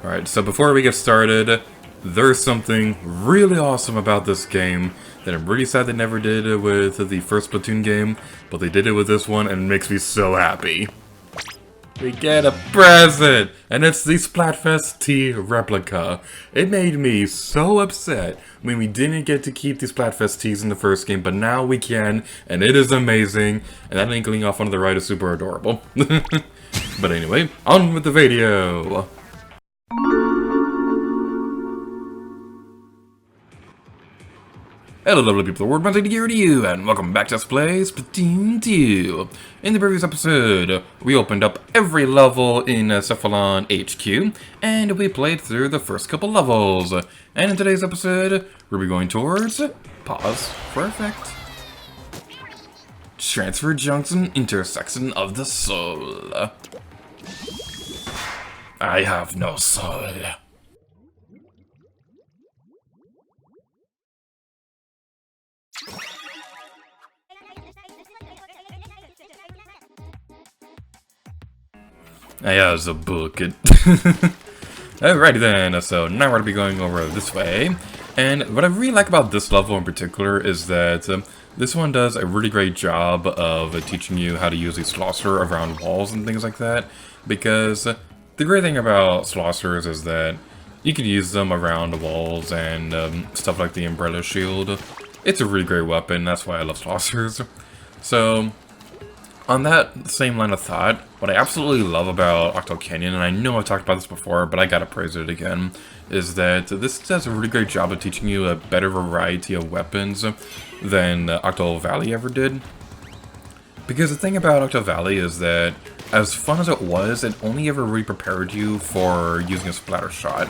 Alright, so before we get started, there's something really awesome about this game that I'm really sad they never did with the first Splatoon game, but they did it with this one and it makes me so happy. We get a present! And it's the Splatfest T replica. It made me so upset when we didn't get to keep the Splatfest Ts in the first game, but now we can, and it is amazing, and that inkling off on the right is super adorable. But anyway, on with the video! Hello lovely people of the world, I'm here to you, and welcome back to Let's Play Splatoon 2. In the previous episode, we opened up every level in Cephalon HQ, and we played through the first couple levels. And in today's episode, we'll be going towards... Pause for effect. Transfer Junction Intersection of the Soul. I have no soul. Yeah, it's a book. Alrighty then, so now we're going to be going over this way. And what I really like about this level in particular is that this one does a really great job of teaching you how to use the Slosser around walls and things like that. Because the great thing about Slossers is that you can use them around walls and stuff like the Umbrella Shield. It's a really great weapon, that's why I love Slossers. So... on that same line of thought, what I absolutely love about Octo Canyon, and I know I've talked about this before, but I gotta praise it again, is that this does a really great job of teaching you a better variety of weapons than Octo Valley ever did. Because the thing about Octo Valley is that, as fun as it was, it only ever really prepared you for using a splatter shot.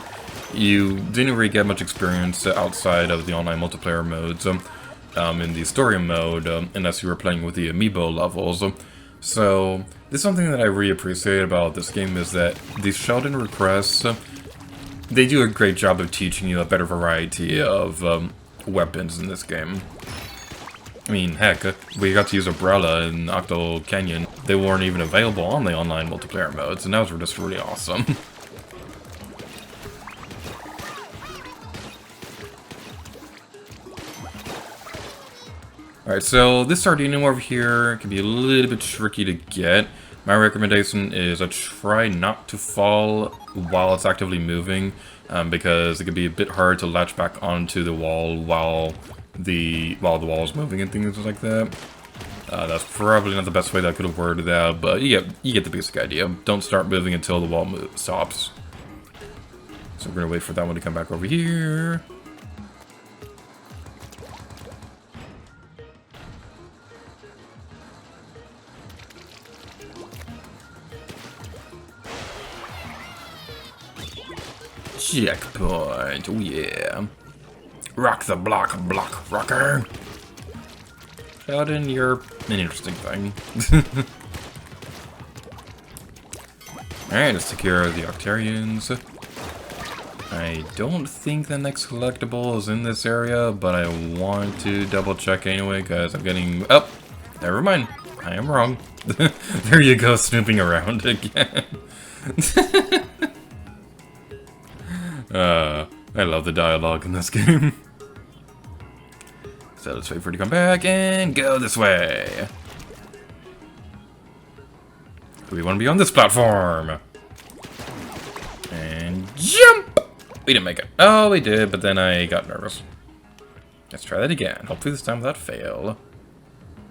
You didn't really get much experience outside of the online multiplayer modes. In the story mode, unless you were playing with the amiibo levels. So, this is something that I really appreciate about this game is that these Sheldon requests, they do a great job of teaching you a better variety of weapons in this game. I mean, heck, we got to use Umbrella in Octo Canyon. They weren't even available on the online multiplayer modes, and those were just really awesome. Alright, so this Sardinian over here can be a little bit tricky to get. My recommendation is try not to fall while it's actively moving, because it can be a bit hard to latch back onto the wall while the wall is moving and things like that. That's probably not the best way that I could have worded that, but you get the basic idea. Don't start moving until the wall stops. So we're gonna wait for that one to come back over here. Checkpoint, oh yeah. Rock the block rocker. Sheldon, you're an interesting thing. Alright, let's take care of the Octarians. I don't think the next collectible is in this area, but I want to double check anyway, because I'm getting... oh, never mind. I am wrong. There you go, snooping around again. I love the dialogue in this game. So let's wait for it to come back and go this way. We want to be on this platform. And jump! We didn't make it. Oh, we did, but then I got nervous. Let's try that again. Hopefully this time without fail.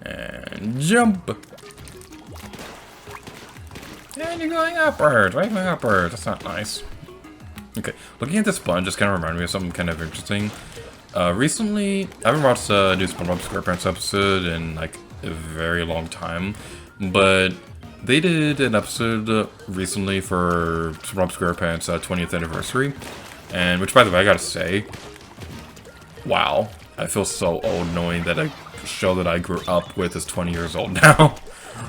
And jump! And you're going upwards. Why are you going upwards? That's not nice. Okay, looking at this sponge just kind of reminded me of something kind of interesting. Recently, I haven't watched a new SpongeBob SquarePants episode in like a very long time, but they did an episode recently for SpongeBob SquarePants' 20th anniversary, and which, by the way, I gotta say, wow, I feel so old knowing that a show that I grew up with is 20 years old now.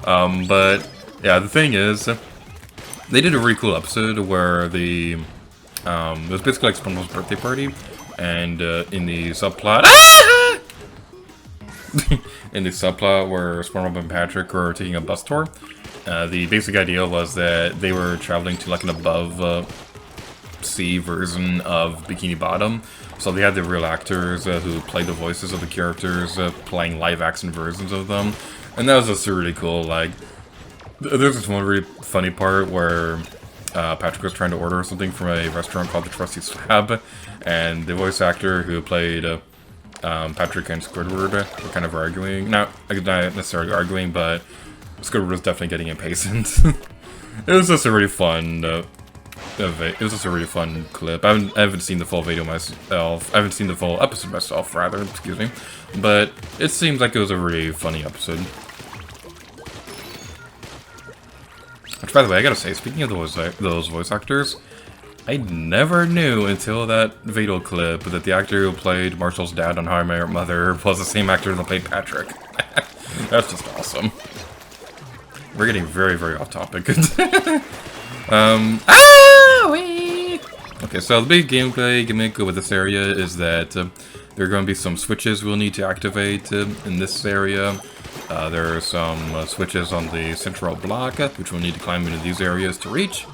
But yeah, the thing is, they did a really cool episode where it was basically like SpongeBob's birthday party, and in the subplot, in the subplot where SpongeBob and Patrick were taking a bus tour, the basic idea was that they were traveling to like an above C version of Bikini Bottom. So they had the real actors who played the voices of the characters, playing live-action versions of them. And that was just really cool. Like, there's this one really funny part where Patrick was trying to order something from a restaurant called the Trusty Slab, and the voice actor who played Patrick and Squidward were kind of arguing. Not necessarily arguing, but Squidward was definitely getting impatient. It was just a really fun. It was just a really fun clip. I haven't seen the full video myself. I haven't seen the full episode myself, rather. Excuse me. But it seems like it was a really funny episode. Which, by the way, I gotta say, speaking of those voice actors, I never knew until that video clip that the actor who played Marshall's dad on How I Met Your Mother was the same actor that played Patrick. That's just awesome. We're getting very, very off topic. Okay, so the big gameplay gimmick with this area is that there are going to be some switches we'll need to activate in this area. There are some switches on the central block, which we'll need to climb into these areas to reach.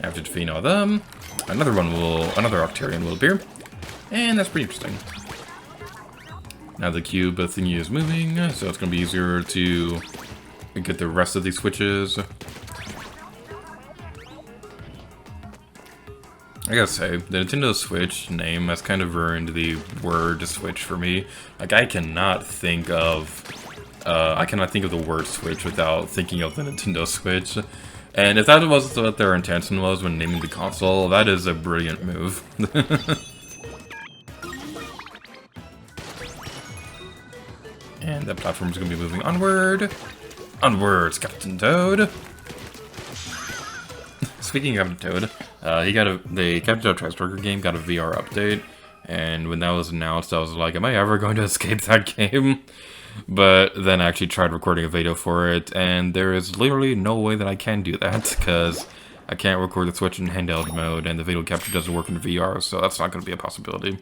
After defeating all of them, another Octarian will appear, and that's pretty interesting. Now the cube thingy is moving, so it's going to be easier to get the rest of these switches. I gotta say, the Nintendo Switch name has kind of ruined the word Switch for me. Like, I cannot think of the word Switch without thinking of the Nintendo Switch. And if that was what their intention was when naming the console, that is a brilliant move. And that platform is going to be moving onward. Onwards, Captain Toad. Speaking of Captain Toad, the Captain Toad Triceratops game got a VR update, and when that was announced, I was like, am I ever going to escape that game? But then I actually tried recording a video for it, and there is literally no way that I can do that, because I can't record the Switch in handheld mode, and the video capture doesn't work in VR, so that's not going to be a possibility.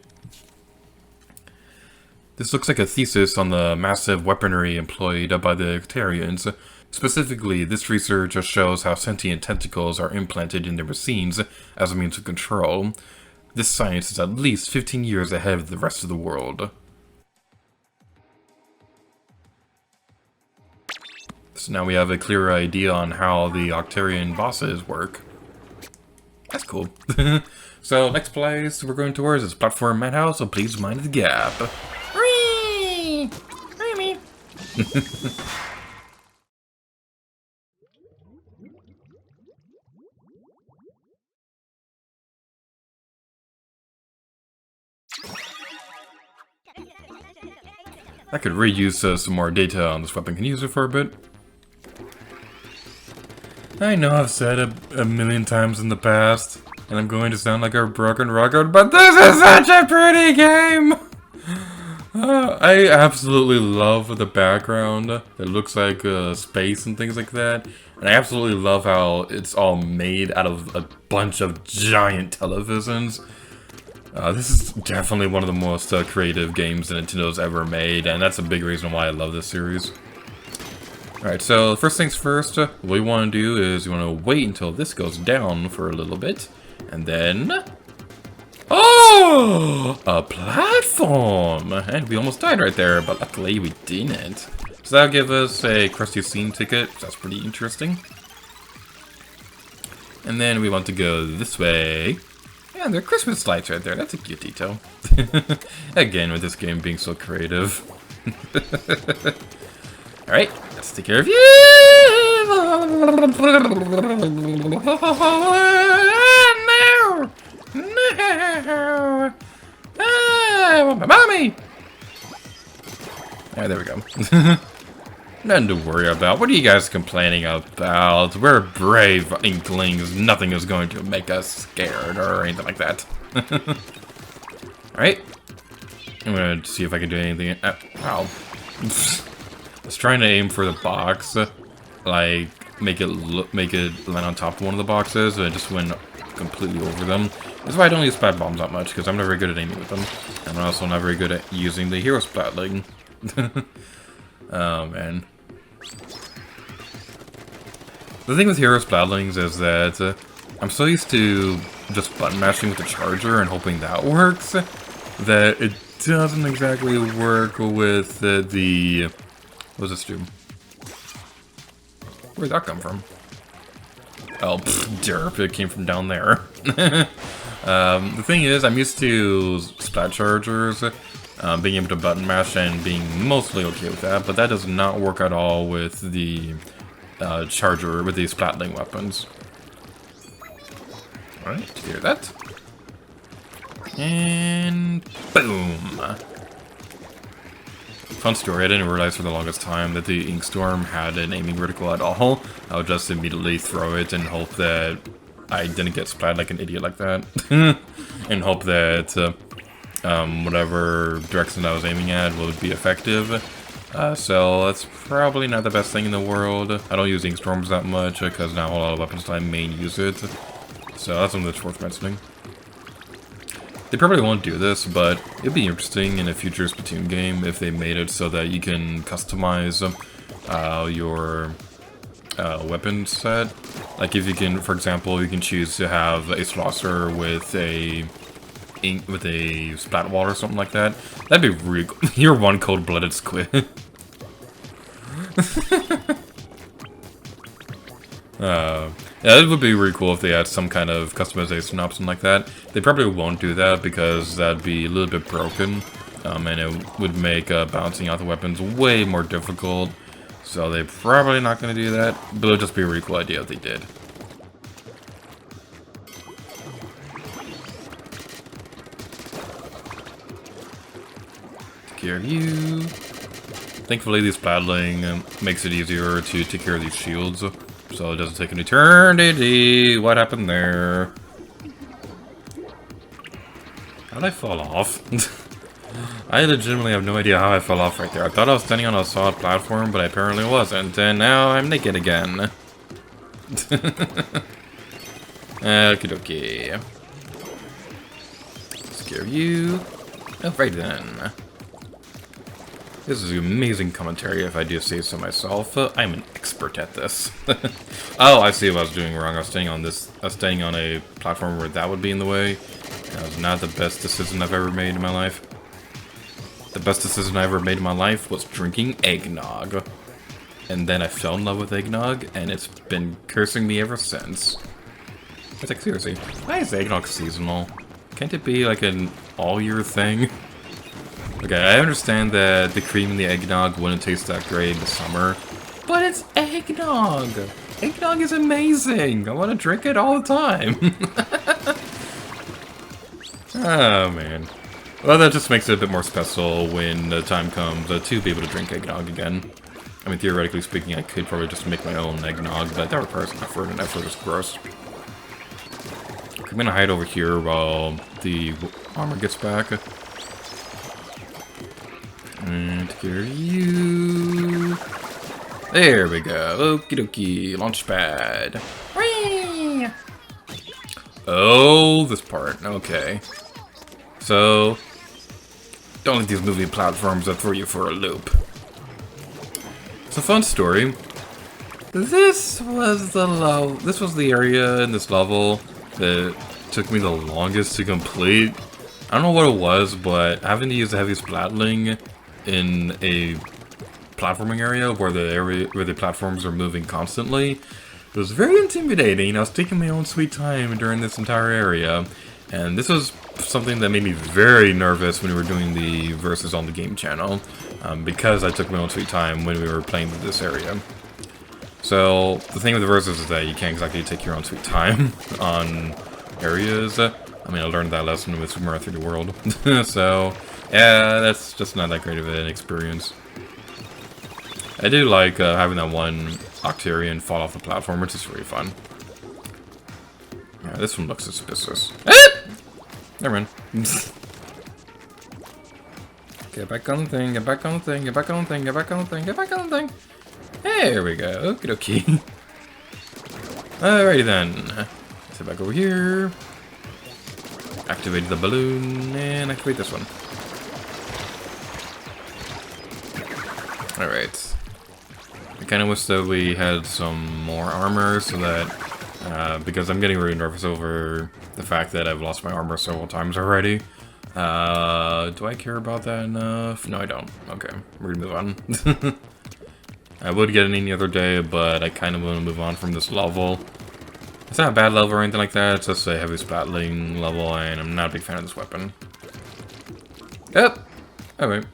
This looks like a thesis on the massive weaponry employed by the Octarians. Specifically, this research just shows how sentient tentacles are implanted in their machines as a means of control. This science is at least 15 years ahead of the rest of the world. So now we have a clearer idea on how the Octarian bosses work. That's cool. So, next place we're going towards is platform Madhouse, so please mind the gap. Whee! Me. I could reuse some more data on this weapon. Can you use it for a bit? I know I've said it a million times in the past, and I'm going to sound like a broken record, but this is such a pretty game! I absolutely love the background. It looks like space and things like that. And I absolutely love how it's all made out of a bunch of giant televisions. This is definitely one of the most creative games that Nintendo's ever made, and that's a big reason why I love this series. Alright, so first things first, what we want to do is we want to wait until this goes down for a little bit, and then... Oh! A platform! And we almost died right there, but luckily we didn't. So that'll give us a Krusty Scene ticket, that's pretty interesting. And then we want to go this way. Yeah, there are Christmas lights right there. That's a cute detail. Again, with this game being so creative. Alright, let's take care of you! No! No! Ah, mommy! Alright, there we go. Nothing to worry about. What are you guys complaining about? We're brave inklings. Nothing is going to make us scared or anything like that. Alright. I'm gonna see if I can do anything. Wow. I was trying to aim for the box. Like, make it land on top of one of the boxes, and it just went completely over them. That's why I don't use splat bombs that much, because I'm not very good at aiming with them. And I'm also not very good at using the hero splatling. Oh, man. The thing with hero splatlings is that I'm so used to just button mashing with the charger and hoping that works, that it doesn't exactly work with the what does this do? Where'd that come from? Oh, derp, it came from down there. The thing is, I'm used to splat chargers, being able to button mash and being mostly okay with that, but that does not work at all with the charger, with these splatling weapons. Alright, hear that. And boom! Fun story, I didn't realize for the longest time that the Inkstorm had an aiming vertical at all. I would just immediately throw it and hope that I didn't get splatted like an idiot like that. And hope that whatever direction I was aiming at would be effective. So that's probably not the best thing in the world. I don't use Inkstorms that much because not a lot of weapons I main use it. So that's something that's worth mentioning. They probably won't do this, but it'd be interesting in a future Splatoon game if they made it so that you can customize your weapon set. Like if you can, for example, you can choose to have a Slosser with a splat wall or something like that. That'd be really cool. You're one cold-blooded squid. Yeah, it would be really cool if they had some kind of customization option like that. They probably won't do that because that'd be a little bit broken, and it would make bouncing out the weapons way more difficult. So they're probably not going to do that, but it would just be a really cool idea if they did. Take care of you. Thankfully, this battling makes it easier to take care of these shields. So it doesn't take an eternity. What happened there? How'd I fall off? I legitimately have no idea how I fell off right there. I thought I was standing on a solid platform, but I apparently wasn't. And now I'm naked again. Okie dokie. Scare you. Alright then. This is amazing commentary, if I do say so myself. I'm an expert at this. Oh, I see what I was doing wrong. I was standing on a platform where that would be in the way. That was not the best decision I've ever made in my life. The best decision I ever made in my life was drinking eggnog. And then I fell in love with eggnog, and it's been cursing me ever since. It's like, seriously, why is eggnog seasonal? Can't it be like an all-year thing? Okay, I understand that the cream in the eggnog wouldn't taste that great in the summer, but it's eggnog! Eggnog is amazing! I want to drink it all the time! Oh, man. Well, that just makes it a bit more special when the time comes to be able to drink eggnog again. I mean, theoretically speaking, I could probably just make my own eggnog, but that requires an effort, and effort is gross. I'm gonna hide over here while the armor gets back. And here you. There we go. Okie dokie. Launch pad. Whee! Oh, this part. Okay. So, don't let these moving platforms throw you for a loop. It's a fun story. This was the area in this level that took me the longest to complete. I don't know what it was, but having to use the heavy splatling in a platforming area where the platforms are moving constantly, it was very intimidating. I was taking my own sweet time during this entire area, and this was something that made me very nervous when we were doing the verses on the game channel, because I took my own sweet time when we were playing with this area. So the thing with the verses is that you can't exactly take your own sweet time on areas. I mean, I learned that lesson with Super Mario 3D World. So yeah, that's just not that great of an experience. I do like having that one Octarian fall off the platform, which is really fun. Yeah, this one looks suspicious. Never mind. Get back on the thing, get back on the thing, get back on the thing, get back on the thing, get back on the thing. There we go. Okie dokie. Alrighty then. Sit back over here. Activate the balloon and activate this one. Alright. I kind of wish that we had some more armor so that because I'm getting really nervous over the fact that I've lost my armor several times already. Do I care about that enough? No, I don't. Okay, we're gonna move on. I would get it any other day, but I kind of want to move on from this level. It's not a bad level or anything like that, it's just a heavy spatling level, and I'm not a big fan of this weapon. Yep! Alright.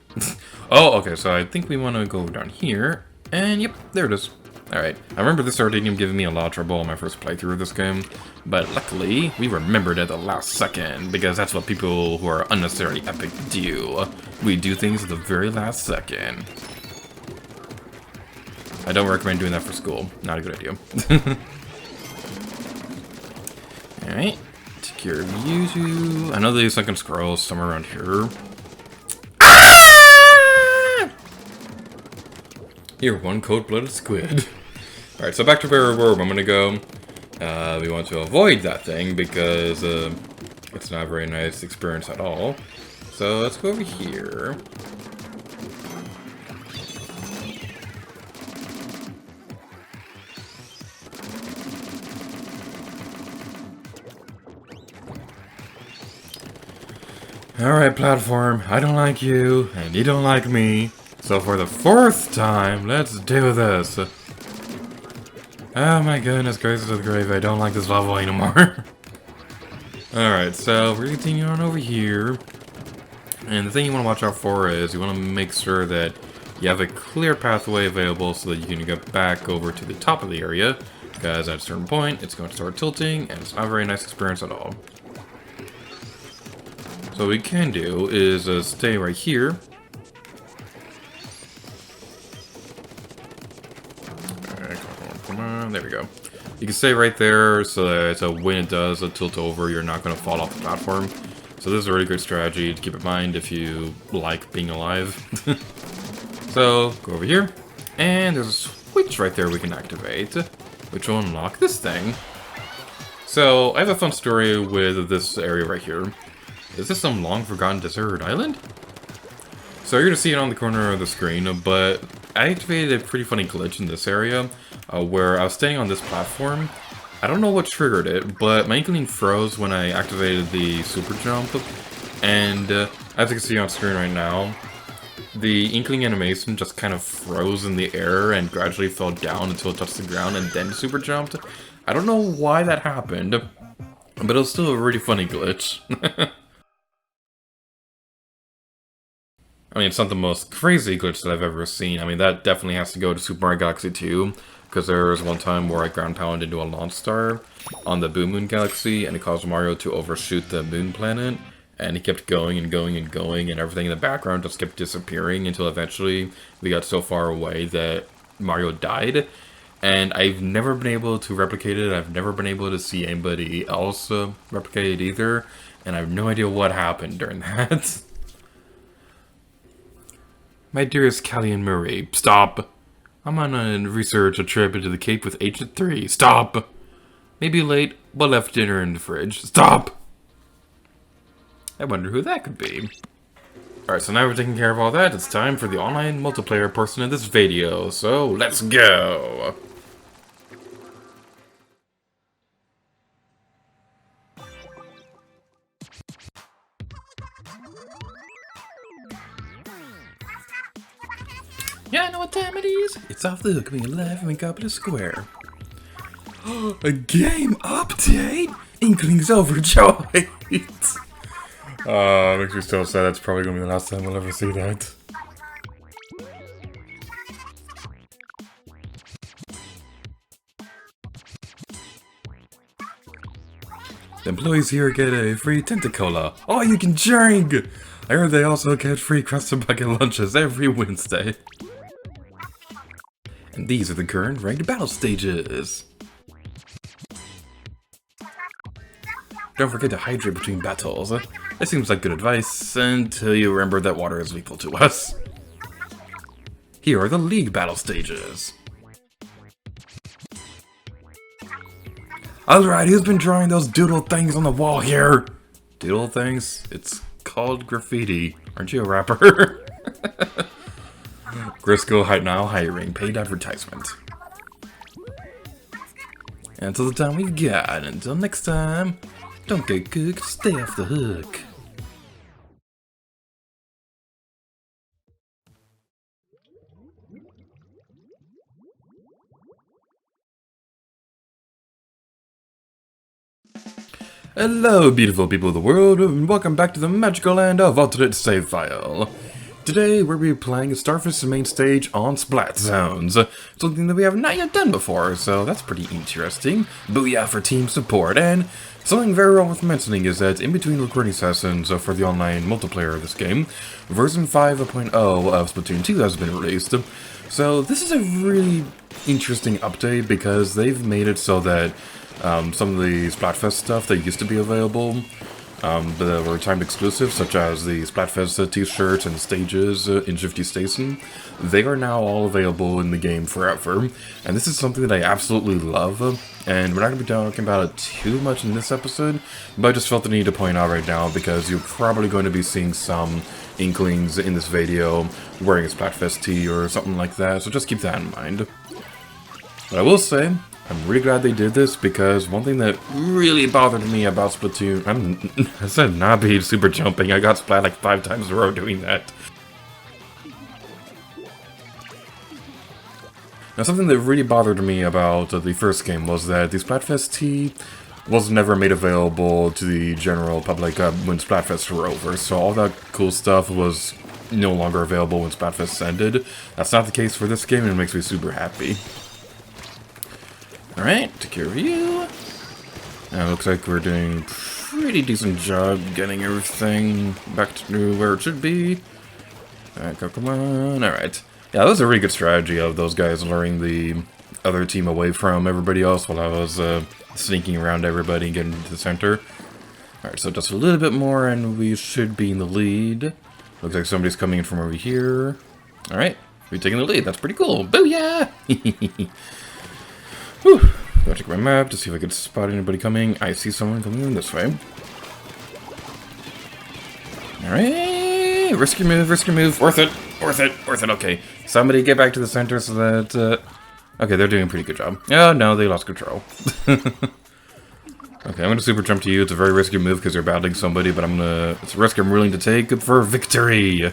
Oh, okay, so I think we want to go down here, and yep, there it is. Alright, I remember this Sardinium giving me a lot of trouble on my first playthrough of this game, but luckily, we remembered at the last second, because that's what people who are unnecessarily epic do. We do things at the very last second. I don't recommend doing that for school. Not a good idea. Alright. Take care of you two. I know there's like a squirrel somewhere around here. Ah! You're one cold-blooded squid. Alright, so back to where we were a moment ago. We want to avoid that thing because it's not a very nice experience at all. So let's go over here. Alright, platform, I don't like you, and you don't like me. So for the 4th time, let's do this. Oh my goodness gracious of the grave, I don't like this level anymore. Alright, so we're gonna continue on over here. And the thing you want to watch out for is you want to make sure that you have a clear pathway available so that you can get back over to the top of the area. Because at a certain point, it's going to start tilting, and it's not a very nice experience at all. So what we can do is stay right here. Alright, come on, there we go. You can stay right there so when it does tilt over, you're not going to fall off the platform. So this is a really good strategy to keep in mind if you like being alive. So, go over here, and there's a switch right there we can activate, which will unlock this thing. So, I have a fun story with this area right here. Is this some long-forgotten deserted island? So you're going to see it on the corner of the screen, but I activated a pretty funny glitch in this area, where I was standing on this platform. I don't know what triggered it, but my Inkling froze when I activated the super jump, and as you can see on screen right now, the Inkling animation just kind of froze in the air and gradually fell down until it touched the ground and then super jumped. I don't know why that happened, but it was still a really funny glitch. I mean, it's not the most crazy glitch that I've ever seen. I mean, that definitely has to go to Super Mario Galaxy 2, because there was one time where I ground pounded into a launch star on the Boom Moon Galaxy, and it caused Mario to overshoot the moon planet, and he kept going and going and going, and everything in the background just kept disappearing until eventually we got so far away that Mario died. And I've never been able to replicate it. I've never been able to see anybody else replicate it either, and I have no idea what happened during that. My dearest Callie and Murray, stop! I'm on a research trip into the Cape with Agent 3. Stop! Maybe late, but left dinner in the fridge. Stop! I wonder who that could be. Alright, so now we're taking care of all that, it's time for the online multiplayer portion of this video, so let's go! Yeah, I know what time it is. It's off the hook being live and we got it square. A game update? Inkling's overjoyed. Makes me so sad. That's probably gonna be the last time we'll ever see that. The employees here get a free Tentacola. Oh, you can drink! I heard they also get free Crescent Bucket lunches every Wednesday. And these are the current ranked battle stages. Don't forget to hydrate between battles. This seems like good advice until you remember that water is lethal to us. Here are the league battle stages. Alright, who's been drawing those doodle things on the wall here? Doodle things? It's called graffiti. Aren't you a rapper? Grisco now hiring paid advertisement. Until the time we've got. Until next time, don't get cooked, stay off the hook. Hello, beautiful people of the world, and welcome back to the magical land of alternate save file. Today, we'll be playing Starfish's main stage on Splat Zones, something that we have not yet done before, so that's pretty interesting. Booyah for team support, and something very worth mentioning is that in between recording sessions for the online multiplayer of this game, version 5.0 of Splatoon 2 has been released. So this is a really interesting update because they've made it so that some of the Splatfest stuff that used to be available that were timed exclusive, such as the Splatfest t-shirts and stages in Shifty Station, they are now all available in the game forever. And this is something that I absolutely love, and we're not going to be talking about it too much in this episode, but I just felt the need to point out right now because you're probably going to be seeing some inklings in this video wearing a Splatfest tee or something like that, so just keep that in mind. But I will say, I'm really glad they did this, because one thing that really bothered me about Splatoon... I said not being super jumping, I got splat like 5 times in a row doing that. Now, something that really bothered me about the first game was that the Splatfest tee was never made available to the general public when Splatfests were over, so all that cool stuff was no longer available when Splatfests ended. That's not the case for this game, and it makes me super happy. Alright, take care of you. Now it looks like we're doing a pretty decent job getting everything back to where it should be. Alright, come on. Alright. Yeah, that was a really good strategy of those guys luring the other team away from everybody else while I was sneaking around everybody and getting to the center. Alright, so just a little bit more and we should be in the lead. Looks like somebody's coming in from over here. Alright, we're taking the lead. That's pretty cool. Booyah! Whew. Go check my map to see if I can spot anybody coming. I see someone coming in this way. Alright, risky move, worth it, okay. Somebody get back to the center so that, okay, they're doing a pretty good job. Oh, no, they lost control. Okay, I'm gonna super jump to you. It's a very risky move because you're battling somebody, but it's a risk I'm willing to take for victory.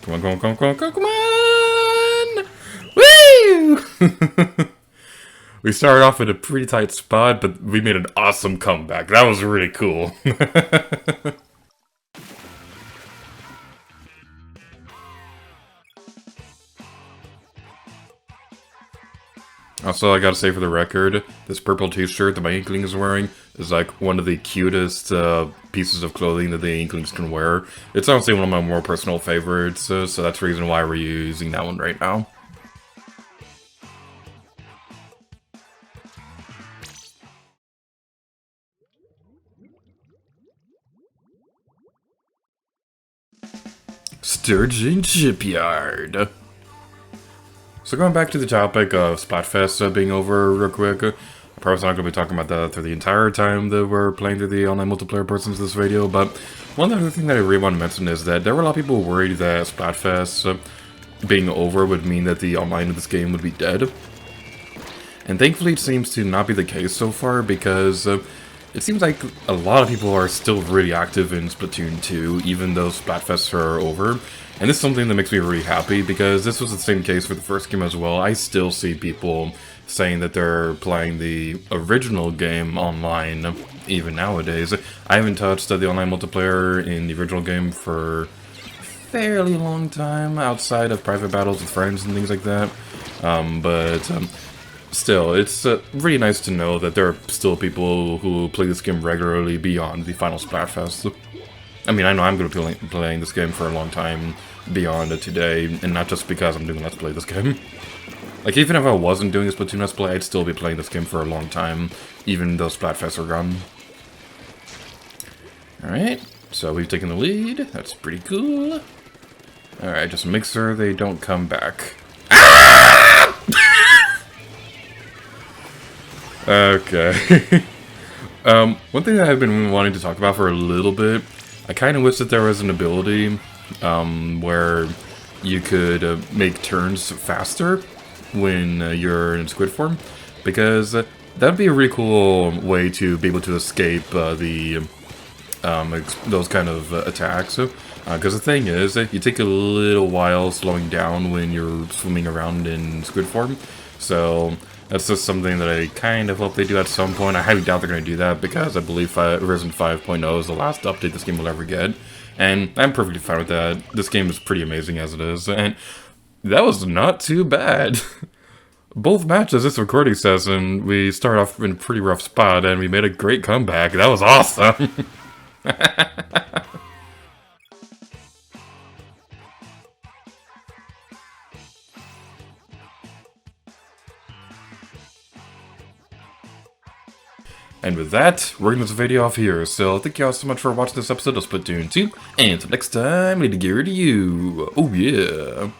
Come on, come on! Woo! We started off in a pretty tight spot, but we made an awesome comeback. That was really cool. Also, I gotta say for the record, this purple t-shirt that my Inkling is wearing is like one of the cutest pieces of clothing that the Inklings can wear. It's honestly one of my more personal favorites, so that's the reason why we're using that one right now. Sturgeon Shipyard. So going back to the topic of Splatfest being over real quick, I'm probably not going to be talking about that through the entire time that we're playing through the online multiplayer portions of this video, but one other thing that I really want to mention is that there were a lot of people worried that Splatfest being over would mean that the online of this game would be dead. And thankfully it seems to not be the case so far, because it seems like a lot of people are still really active in Splatoon 2, even though Splatfests are over. And this is something that makes me really happy, because this was the same case for the first game as well. I still see people saying that they're playing the original game online, even nowadays. I haven't touched the online multiplayer in the original game for a fairly long time, outside of private battles with friends and things like that. Still, it's really nice to know that there are still people who play this game regularly beyond the final Splatfest. I mean, I know I'm going to be playing this game for a long time beyond today, and not just because I'm doing Let's Play this game. Like, even if I wasn't doing a Splatoon Let's Play, I'd still be playing this game for a long time, even though Splatfests are gone. Alright, so we've taken the lead. That's pretty cool. Alright, just make sure they don't come back. Ah! Okay. One thing that I've been wanting to talk about for a little bit, I kind of wish that there was an ability where you could make turns faster when you're in squid form, because That'd be a really cool way to be able to escape those kind of attacks. Because the thing is, you take a little while slowing down when you're swimming around in squid form. So that's just something that I kind of hope they do at some point. I highly doubt they're going to do that because I believe version 5.0 is the last update this game will ever get. And I'm perfectly fine with that. This game is pretty amazing as it is. And that was not too bad. Both matches this recording session, we started off in a pretty rough spot and we made a great comeback. That was awesome. And with that, we're gonna end this video off here. So thank you all so much for watching this episode of Splatoon 2. And until next time, later gear to you. Oh yeah.